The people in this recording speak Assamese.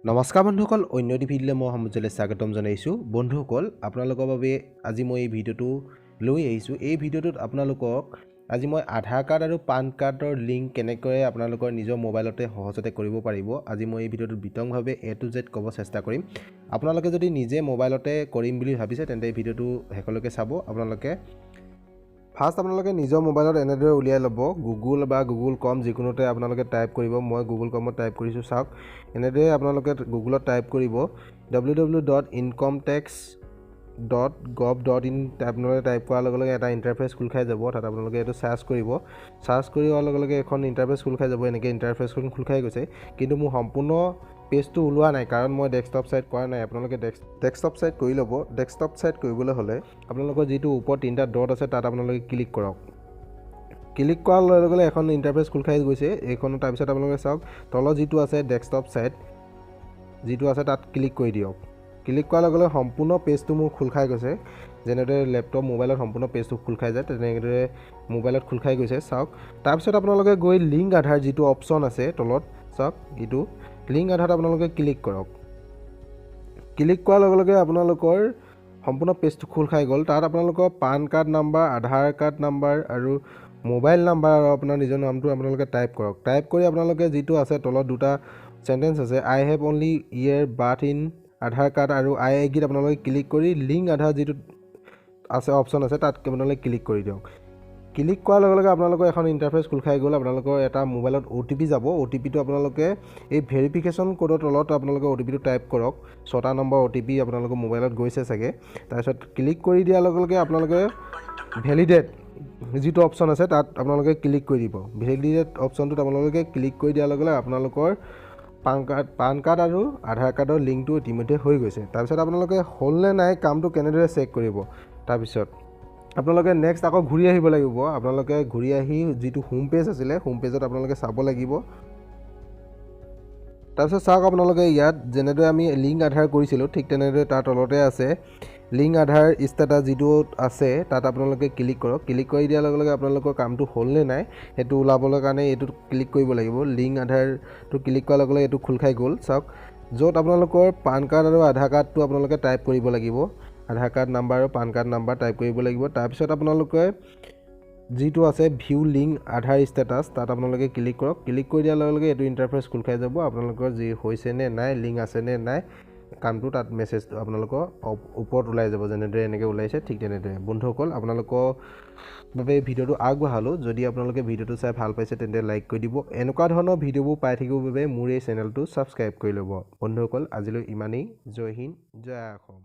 নমস্কাৰ বন্ধুসকল, অন্য এটি ভিডিঅ'লৈ মই সমাজলৈ স্বাগতম জনাইছোঁ। বন্ধুসকল, আপোনালোকৰ বাবে আজি মই এই ভিডিঅ'টো লৈ আহিছোঁ। এই ভিডিঅ'টোত আপোনালোকক আজি মই আধাৰ কাৰ্ড আৰু পান কাৰ্ডৰ লিংক কেনেকৈ আপোনালোকৰ নিজৰ মোবাইলতে সহজতে কৰিব পাৰিব, আজি মই এই ভিডিঅ'টোত বিতংভাৱে A to Z ক'ব চেষ্টা কৰিম। আপোনালোকে যদি নিজে মোবাইলতে কৰিম বুলি ভাবিছে তেন্তে এই ভিডিঅ'টো শেষলৈকে চাব। ফাৰ্ষ্ট আপোনালোকে নিজৰ মোবাইলত এনেদৰে উলিয়াই ল'ব, গুগল বা গুগল কম যিকোনোতে আপোনালোকে টাইপ কৰিব। মই গুগল কমত টাইপ কৰিছোঁ, চাওক। এনেদৰে আপোনালোকে গুগলত টাইপ কৰিব www.incometax.gov.in আপোনালোকে টাইপ কৰাৰ লগে লগে এটা ইণ্টাৰফেচ খোল খাই যাব। তাত আপোনালোকে এইটো চাৰ্চ কৰিব। চাৰ্চ কৰি হোৱাৰ লগে লগে এখন ইণ্টাৰফেচ খোল খাই যাব। এনেকৈ ইণ্টাৰফেচখন খোল খাই গৈছে, কিন্তু মোৰ সম্পূৰ্ণ পেজটো ওলোৱা নাই কাৰণ মই ডেস্কটপ ছাইট কৰা নাই। আপোনালোকে ডেস্কটপ ছাইট কৰি ল'ব। ডেস্কটপ ছাইট কৰিবলৈ হ'লে আপোনালোকৰ যিটো ওপৰত তিনিটা ডট আছে তাত আপোনালোকে ক্লিক কৰক। ক্লিক কৰাৰ লগে লগে এখন ইণ্টাৰফেচ খোল খাই গৈছে এইখন। তাৰপিছত আপোনালোকে চাওক, তলত যিটো আছে ডেস্কটপ ছাইট যিটো আছে তাত ক্লিক কৰি দিয়ক। ক্লিক কৰাৰ লগে লগে সম্পূৰ্ণ পেজটো মোৰ খোল খাই গৈছে। যেনেদৰে লেপটপ মোবাইলত সম্পূৰ্ণ পেজটো খোল খাই যায় তেনেদৰে মোবাইলত খোল খাই গৈছে, চাওক। তাৰপিছত আপোনালোকে গৈ লিংক আধাৰ যিটো অপশ্যন আছে তলত চাওক, এইটো লিংক আধাৰত আপোনালোকে ক্লিক কৰক। ক্লিক কৰাৰ লগে লগে আপোনালোকৰ সম্পূৰ্ণ পেজটো খোল খাই গ'ল। তাত আপোনালোকৰ পান কাৰ্ড নাম্বাৰ, আধাৰ কাৰ্ড নাম্বাৰ আৰু মোবাইল নাম্বাৰ আৰু আপোনাৰ নিজৰ নামটো আপোনালোকে টাইপ কৰক। টাইপ কৰি আপোনালোকে যিটো আছে তলত দুটা চেণ্টেঞ্চ আছে, I have only year birth in Aadhaar card আৰু আই এগ্ৰীত আপোনালোকে ক্লিক কৰি লিংক আধাৰ যিটো আছে অপশ্যন আছে তাত আপোনালোকে ক্লিক কৰি দিয়ক। ক্লিক কৰাৰ লগে লগে আপোনালোকৰ এখন ইণ্টাৰফেচ খোল খাই গ'ল। আপোনালোকৰ এটা মোবাইলত OTP যাব। OTPটো আপোনালোকে এই ভেৰিফিকেশ্যন ক'ডৰ তলত আপোনালোকে OTPটো টাইপ কৰক। 6টা নম্বৰ OTP আপোনালোকৰ মোবাইলত গৈছে চাগে। তাৰপিছত ক্লিক কৰি দিয়াৰ লগে লগে আপোনালোকে ভেলিডেট যিটো অপশ্যন আছে তাত আপোনালোকে ক্লিক কৰি দিব। ভেলিডেট অপশ্যনটোত আপোনালোকে ক্লিক কৰি দিয়াৰ লগে লগে আপোনালোকৰ পান কাৰ্ড আৰু আধাৰ কাৰ্ডৰ লিংকটো ইতিমধ্যে হৈ গৈছে। তাৰপিছত আপোনালোকে হ'ল নে নাই কামটো কেনেদৰে চেক কৰিব, তাৰপিছত আপোনালোকে নেক্সট আকৌ ঘূৰি আহিব লাগিব। আপোনালোকে ঘূৰি আহি যিটো হোম পেজ আছিলে হোম পেজত আপোনালোকে চাব লাগিব। তাৰপিছত চাওক, আপোনালোকে ইয়াত যেনেদৰে আমি লিংক আধাৰ কৰিছিলোঁ ঠিক তেনেদৰে তাৰ তলতে আছে লিংক আধাৰ ষ্টেটাছ যিটো আছে তাত আপোনালোকে ক্লিক কৰক। ক্লিক কৰি দিয়াৰ লগে লগে আপোনালোকৰ কামটো হ'ল নে নাই সেইটো ওলাবলৈ কাৰণে এইটোত ক্লিক কৰিব লাগিব। লিংক আধাৰটো ক্লিক কৰাৰ লগে লগে এইটো খোল খাই গ'ল, চাওক। য'ত আপোনালোকৰ পান কাৰ্ড আৰু আধাৰ কাৰ্ডটো আপোনালোকে টাইপ কৰিব লাগিব। আধাৰ কাৰ্ড নাম্বাৰ আৰু পান কাৰ্ড নাম্বাৰ টাইপ কৰিব লাগিব। তাৰপিছত আপোনালোকে যিটো আছে ভিউ লিংক আধাৰ ষ্টেটাছ তাত আপোনালোকে ক্লিক কৰক। ক্লিক কৰি দিয়াৰ লগে লগে এইটো ইণ্টাৰফেচ খোল খাই যাব। আপোনালোকৰ যি হৈছে নে নাই, লিংক আছে নে নাই কামটো তাত মেছেজটো আপোনালোকৰ ওপৰত ওলাই যাব। যেনেদৰে এনেকৈ ওলাইছে ঠিক তেনেদৰে। বন্ধুসকল, আপোনালোকৰ বাবে ভিডিঅ'টো আগবঢ়ালোঁ। যদি আপোনালোকে ভিডিঅ'টো চাই ভাল পাইছে তেন্তে লাইক কৰি দিব। এনেকুৱা ধৰণৰ ভিডিঅ'বোৰ পাই থাকিবৰ বাবে মোৰ এই চেনেলটো ছাবস্ক্ৰাইব কৰি ল'ব। বন্ধুসকল, আজিলৈ ইমানেই। জয় হিন্দ, জয় অসম।